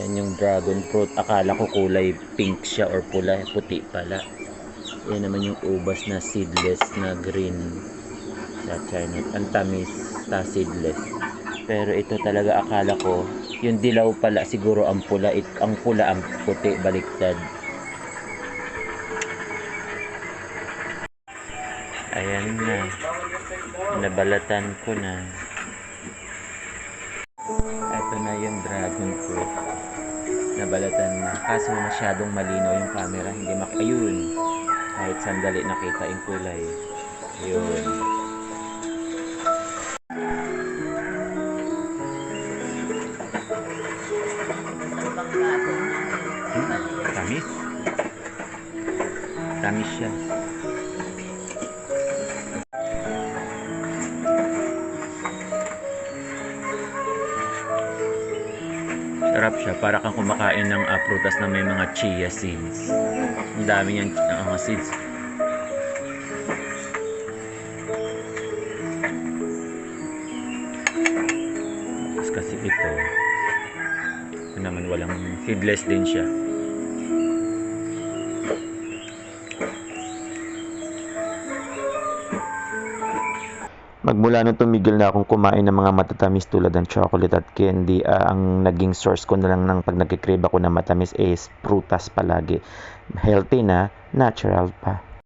Ayan yung dragon fruit. Akala ko kulay pink siya or pula, puti pala. Ayan naman yung ubas na seedless na green sa China. Ang tamis sa seedless. Pero ito talaga akala ko, yung dilaw pala siguro ang pula, ang pula ang puti, baliktad. Ayan na. Nabalatan ko na. Ito na yung dragon fruit. Nabalatan na. Kaso masyadong malinaw yung camera. Hindi ayun. Kahit sandali nakita yung kulay. Ayun. Tamis. Tamis siya. Sarap siya. Para kang kumakain ng prutas na may mga chia seeds. Ang dami niyang seeds. Tapos kasi ito naman walang seedless din siya. Magmula nung tumigil na akong kumain ng mga matatamis tulad ng chocolate at candy, ang naging source ko na lang ng pag nagkikrave ako ng matamis is prutas palagi. Healthy na, natural pa.